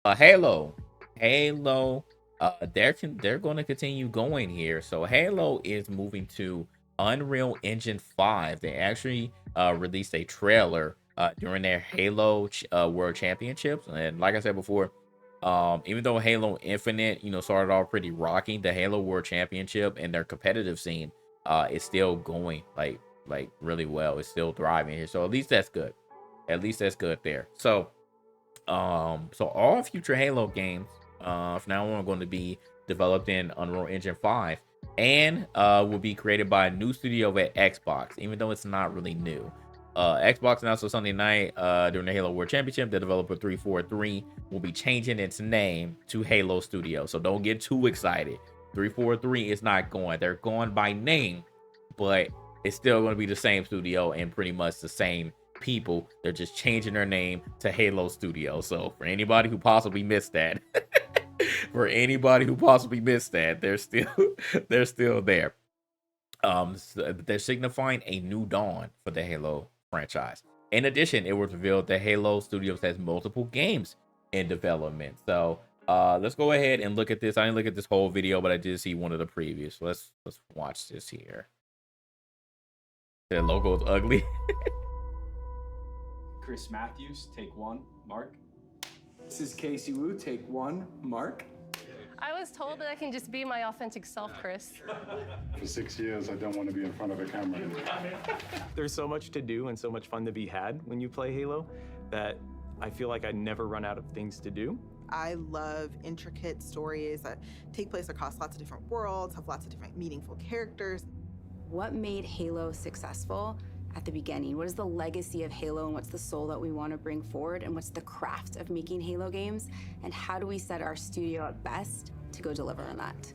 Halo, they're going to continue going here. So Halo is moving to Unreal Engine 5. They actually released a trailer during their Halo World Championships, and like I said before, even though Halo Infinite, started off pretty rocking, the Halo World Championship and their competitive scene is still going like really well. It's still thriving here. So at least that's good. At least that's good there. So all future Halo games from now on are going to be developed in Unreal Engine 5 and will be created by a new studio at Xbox, even though it's not really new. Xbox announced on Sunday night during the Halo World Championship, the developer 343 will be changing its name to Halo Studio. So don't get too excited. 343 is not going. They're going by name, but it's still going to be the same studio and pretty much the same people. They're just changing their name to Halo Studio. So for anybody who possibly missed that, they're still they're still there. So they're signifying a new dawn for the Halo franchise. In addition, it was revealed that Halo Studios has multiple games in development. So let's go ahead and look at this. I didn't look at this whole video, but I did see one of the previews. So let's watch this here. The logo is ugly. Chris Matthews, take one. Mark. This is Casey Wu, take one. Mark. I was told that I can just be my authentic self, Chris. For 6 years, I don't want to be in front of a camera. There's so much to do and so much fun to be had when you play Halo that I feel like I never run out of things to do. I love intricate stories that take place across lots of different worlds, have lots of different meaningful characters. What made Halo successful at the beginning? What is the legacy of Halo, and what's the soul that we want to bring forward, and what's the craft of making Halo games, and how do we set our studio at best to go deliver on that?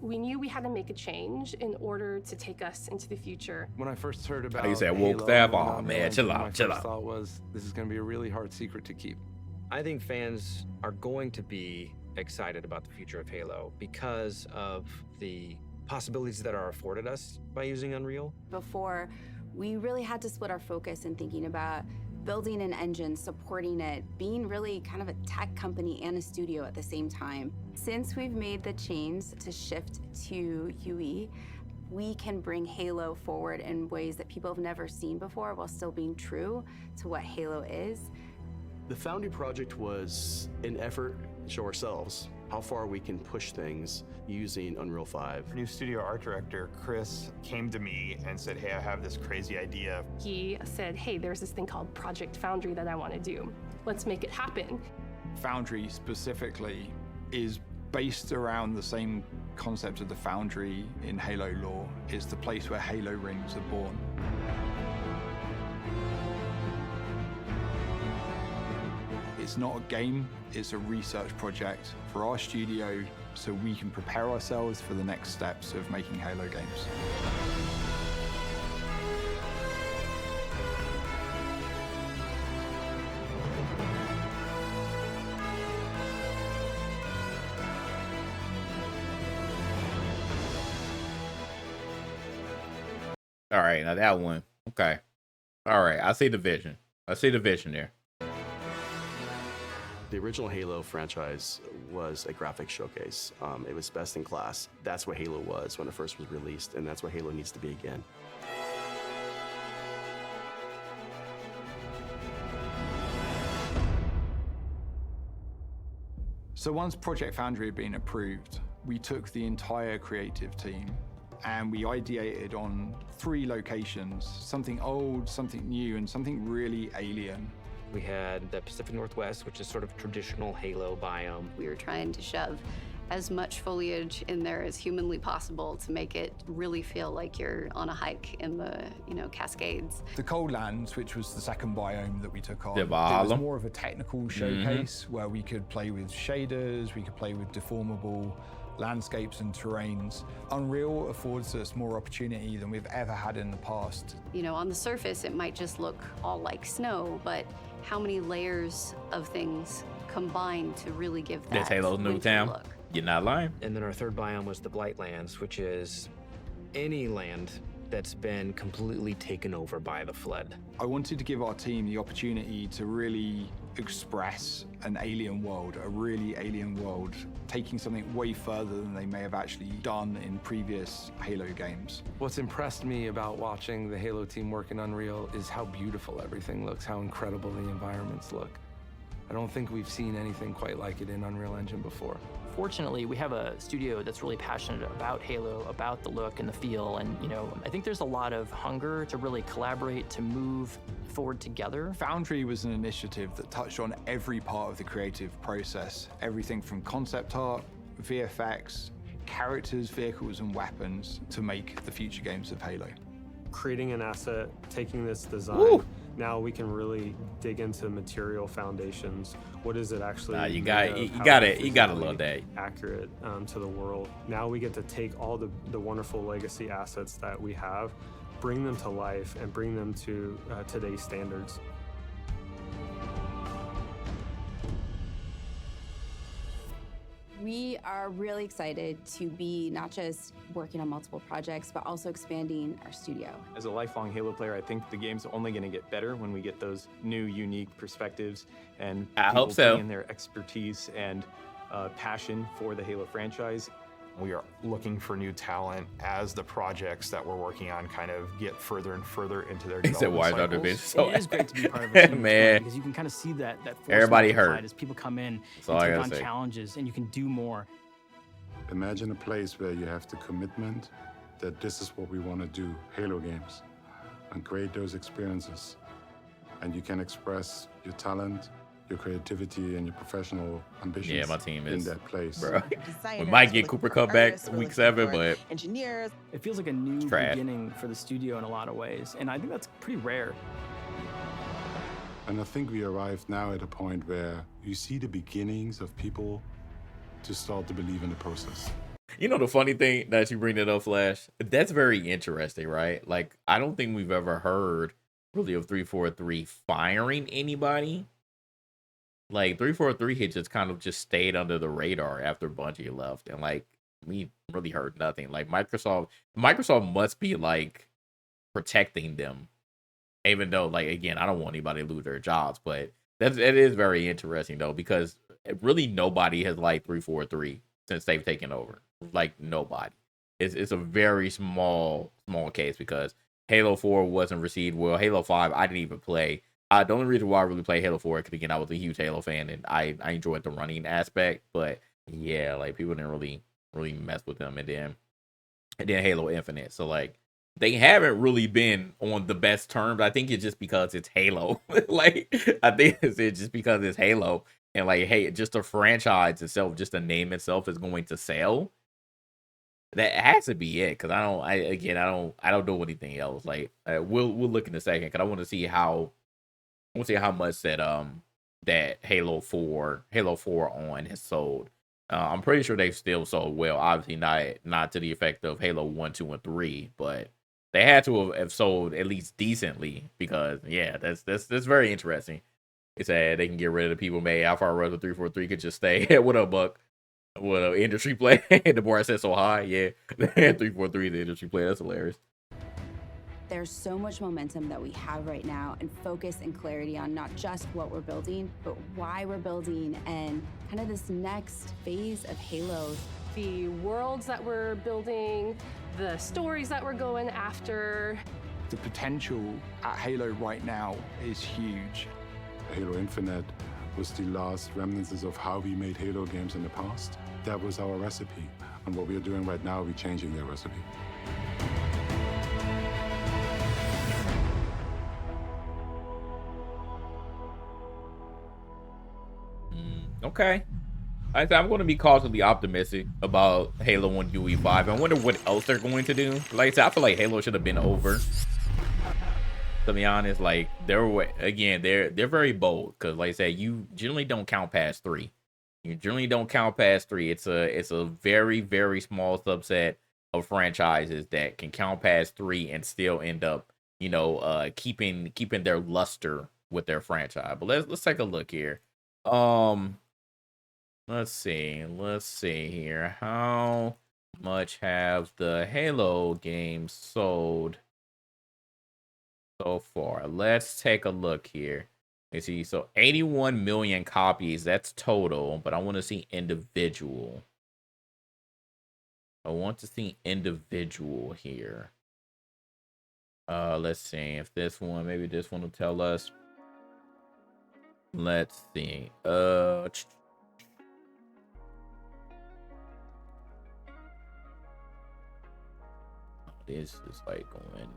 We knew we had to make a change in order to take us into the future. When I first heard about You said Halo, woke that and ball, man. Chill my out, first chill out. thought was, this is going to be a really hard secret to keep. I think fans are going to be excited about the future of Halo because of the possibilities that are afforded us by using Unreal. Before, we really had to split our focus in thinking about building an engine, supporting it, being really kind of a tech company and a studio at the same time. Since we've made the change to shift to UE, we can bring Halo forward in ways that people have never seen before while still being true to what Halo is. The Foundry project was an effort to show ourselves how far we can push things using Unreal 5. New studio art director, Chris, came to me and said, hey, I have this crazy idea. He said, hey, there's this thing called Project Foundry that I want to do. Let's make it happen. Foundry specifically is based around the same concept of the Foundry in Halo lore. It's the place where Halo rings are born. It's not a game, it's a research project for our studio so we can prepare ourselves for the next steps of making Halo games. All right, now that one. Okay. All right, I see the vision. There. The original Halo franchise was a graphics showcase. It was best in class. That's what Halo was when it first was released, and that's what Halo needs to be again. So once Project Foundry had been approved, we took the entire creative team and we ideated on 3 locations, something old, something new, and something really alien. We had the Pacific Northwest, which is sort of traditional Halo biome. We were trying to shove as much foliage in there as humanly possible to make it really feel like you're on a hike in the, Cascades. The Coldlands, which was the second biome that we took on, The it was Valhalla. more of a technical showcase where we could play with shaders, we could play with deformable landscapes and terrains. Unreal affords us more opportunity than we've ever had in the past. On the surface, it might just look all like snow, but how many layers of things combine to really give that That's Halo's new winter town. look? You're not lying. And then our third biome was the Blightlands, which is any land that's been completely taken over by the flood. I wanted to give our team the opportunity to really express an alien world, a really alien world, taking something way further than they may have actually done in previous Halo games. What's impressed me about watching the Halo team work in Unreal is how beautiful everything looks, how incredible the environments look. I don't think we've seen anything quite like it in Unreal Engine before. Fortunately, we have a studio that's really passionate about Halo, about the look and the feel, and I think there's a lot of hunger to really collaborate, to move forward together. Foundry was an initiative that touched on every part of the creative process, everything from concept art, VFX, characters, vehicles, and weapons to make the future games of Halo. Creating an asset, taking this design, Woo! Now we can really dig into material foundations. What is it actually? You made got of? you How got is it. You got to physically love that. accurate to the world. Now we get to take all the wonderful legacy assets that we have, bring them to life, and bring them to today's standards. We are really excited to be not just working on multiple projects, but also expanding our studio. As a lifelong Halo player, I think the game's only going to get better when we get those new, unique perspectives and I people hope so. bringing their expertise and passion for the Halo franchise. We are looking for new talent as the projects that we're working on kind of get further and further into their He said, development "Why is our cycles." division so?" It is great to be part of a team Man. because you can kind of see that force Everybody multiplied hurt. as people come in That's all and I take gotta on say. challenges, and you can do more. Imagine a place where you have the commitment that this is what we want to do, Halo games, and create those experiences. And you can express your talent, your creativity, and your professional ambitions Yeah, my team in is, that place. bro. Designers, We might we're get looking Cooper for Cup back artists, we're week looking 7, for but engineers. It feels like a new Trash. beginning for the studio in a lot of ways, and I think that's pretty rare. And I think we arrived now at a point where you see the beginnings of people to start to believe in the process. you know the funny thing that you bring it up, Flash. That's very interesting, right? Like I don't think we've ever heard really of 343 firing anybody. Like 343 had just kind of just stayed under the radar after Bungie left, and like we really heard nothing. Like Microsoft must be like protecting them, even though like again I don't want anybody to lose their jobs, but it is very interesting though because really nobody has liked 343 since they've taken over. Like nobody. It's a very small case because Halo 4 wasn't received well. Halo 5 I didn't even play. The only reason why I really played Halo 4 because again I was a huge Halo fan and I enjoyed the running aspect, but yeah, like people didn't really mess with them, and then Halo Infinite. So like they haven't really been on the best terms. I think it's just because it's Halo. Like I think it's just because it's Halo, and like hey, just the franchise itself, just the name itself is going to sell. That has to be it because I don't know anything else. Like we'll look in a second because I want to see how much that Halo 4 on has sold. I'm pretty sure they've still sold well. Obviously not to the effect of Halo 1, 2, and 3, but they had to have sold at least decently because yeah, that's very interesting. It's sad they can get rid of the people made Alpha Russell 343 could just stay. What up, Buck? What up, industry play? The bar said so high, yeah. 343 the industry play. That's hilarious. There's so much momentum that we have right now and focus and clarity on not just what we're building, but why we're building and kind of this next phase of Halo. The worlds that we're building, the stories that we're going after. The potential at Halo right now is huge. Halo Infinite was the last remnants of how we made Halo games in the past. That was our recipe. And what we are doing right now, we're changing that recipe. Okay. I'm going to be cautiously optimistic about Halo 1 UE5. I wonder what else they're going to do. Like I said, I feel like Halo should have been over. To be honest, like they're very bold because, like I said, you generally don't count past 3. You generally don't count past 3. It's a very, very small subset of franchises that can count past 3 and still end up, keeping their luster with their franchise. But let's take a look here. Let's see here. How much have the Halo games sold so far? Let's take a look here. Let's see. So 81 million copies. That's total, but I want to see individual. I want to see individual here. Let's see if this one, maybe this one will tell us. Let's see. This is like going.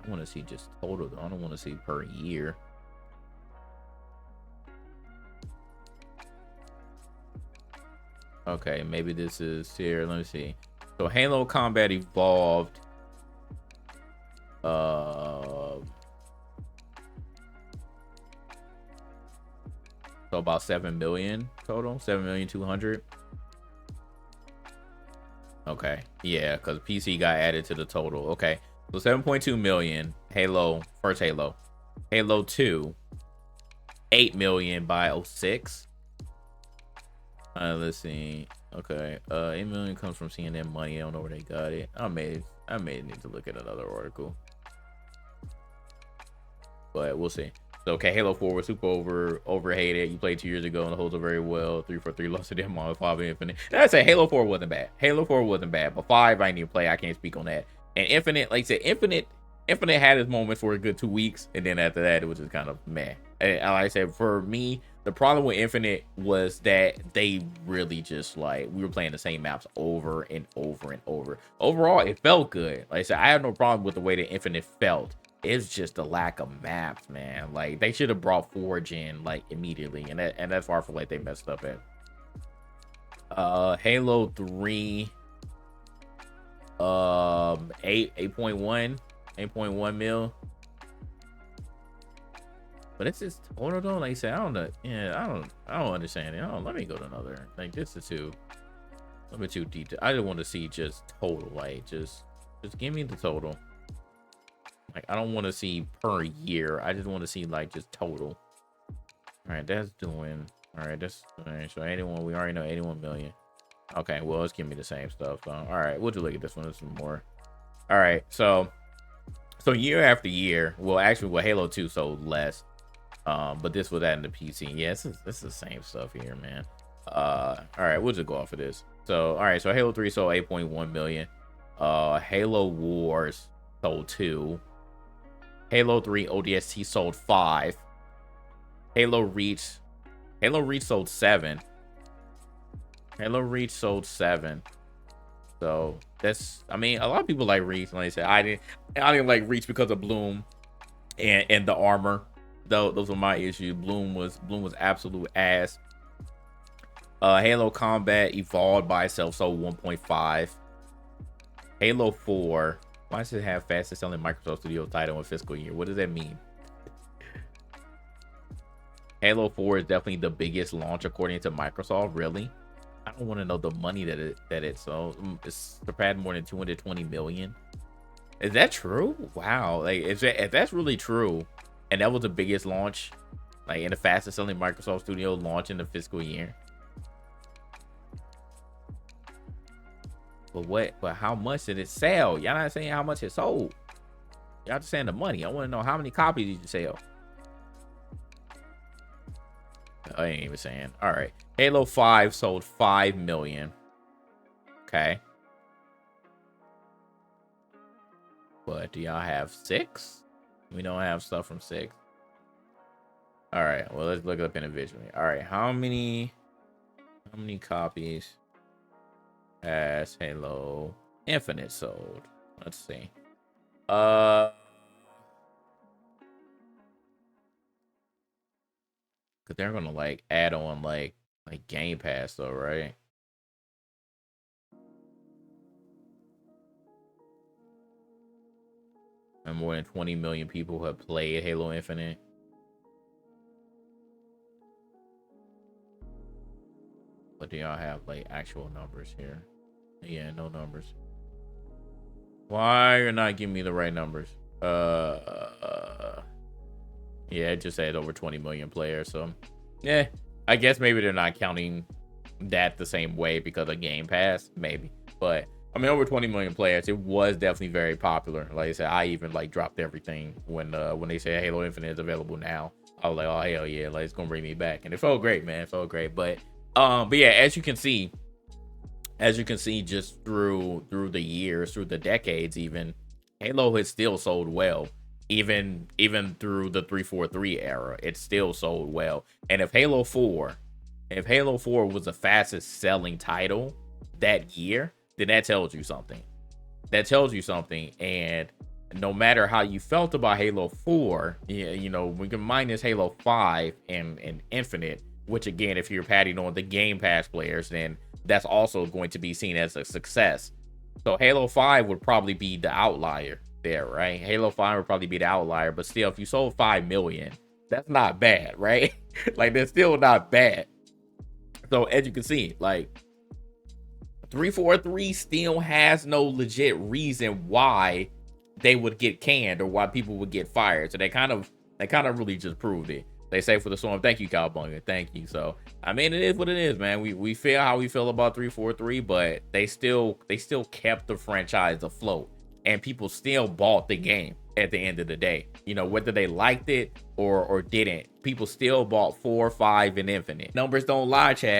I want to see just total. I don't want to see per year. Okay, maybe this is here. Let me see. So Halo Combat Evolved. So about 7 million total. 7,200,000. Okay, yeah, because PC got added to the total. Okay, so 7.2 million. Halo, first Halo. Halo 2, 8 million by 06. Let's see. Okay, 8 million comes from CNN Money. I don't know where they got it. I may need to look at another article, but we'll see. So, okay, Halo 4 was super overhated. You played 2 years ago and the holds are very well. 343 lost to them on 5 Infinite. And I say Halo 4 wasn't bad. Halo 4 wasn't bad, but 5 I didn't even play. I can't speak on that. And Infinite, like I said, Infinite had its moments for a good 2 weeks, and then after that, it was just kind of meh. And like I said, for me, the problem with Infinite was that they really just like we were playing the same maps over and over and over. Overall, it felt good. Like I said, I had no problem with the way that Infinite felt. It's just the lack of maps, man. Like they should have brought Forge in like immediately, and that's why I feel like they messed up at. Halo 3, 8.1 mil. But it's just total though. Like I said, I don't know. Yeah, I don't understand it. Let me go to another. Like this is too a little bit too detailed. I just want to see just total. Like just give me the total. Like I don't want to see per year. I just want to see like just total. All right, that's doing. All right, that's all right. So 81. We already know 81 million. Okay, well let's give me the same stuff. All right, we'll just look at this one. This is more. All right, so year after year. Well, actually, Halo 2 sold less. But this was adding the PC. Yeah, this is the same stuff here, man. All right, we'll just go off of this. So all right, so Halo 3 sold 8.1 million. Halo Wars sold 2. Halo 3 ODST sold 5. Halo Reach sold 7. Halo Reach sold 7. So that's, I mean, a lot of people like Reach. Like I said, I didn't like Reach because of Bloom and the armor. Though those were my issues. Bloom was absolute ass. Halo Combat Evolved by itself sold 1.5. Halo 4. Why does it have fastest selling Microsoft Studio title in fiscal year? What does that mean? Halo 4 is definitely the biggest launch according to Microsoft. Really? I don't want to know the money that it sold. It's surpassed more than 220 million. Is that true? Wow. Like if that's really true, and that was the biggest launch, like in the fastest selling Microsoft Studio launch in the fiscal year. But how much did it sell? Y'all not saying how much it sold. Y'all just saying the money. I want to know how many copies did you sell? I ain't even saying. All right. Halo 5 sold 5 million. Okay. But do y'all have 6? We don't have stuff from 6. All right. Well, let's look it up individually. All right. How many copies has Halo Infinite sold? Let's see. Cause they're gonna like add on like Game Pass though, right? And more than 20 million people have played Halo Infinite. But do y'all have like actual numbers here? Yeah, no numbers. Why you're not giving me the right numbers? Yeah, it just said over 20 million players. So, yeah, I guess maybe they're not counting that the same way because of Game Pass, maybe. But I mean, over 20 million players, it was definitely very popular. Like I said, I even like dropped everything when they said Halo Infinite is available now. I was like, oh hell yeah, like it's gonna bring me back, and it felt great, man. It felt great. But yeah, as you can see, just through the years, through the decades, even Halo has still sold well. Even through the 343 era, it still sold well. And if Halo 4 was the fastest selling title that year, then that tells you something. That tells you something. And no matter how you felt about Halo 4, you know, we can minus Halo 5 and Infinite, which again, if you're patting on the Game Pass players, then that's also going to be seen as a success. So Halo 5 would probably be the outlier there, right? Halo 5 would probably be the outlier, but still, if you sold 5 million, that's not bad, right? Like, that's still not bad. So as you can see, like, 343 still has no legit reason why they would get canned or why people would get fired. So they kind of really just proved it. They say for the storm, thank you, Cowabunga, thank you. So I mean, it is what it is, man. We feel how we feel about 343, but they still kept the franchise afloat, and people still bought the game at the end of the day. You know, whether they liked it or didn't, people still bought 4, 5, and Infinite. Numbers don't lie, Chad.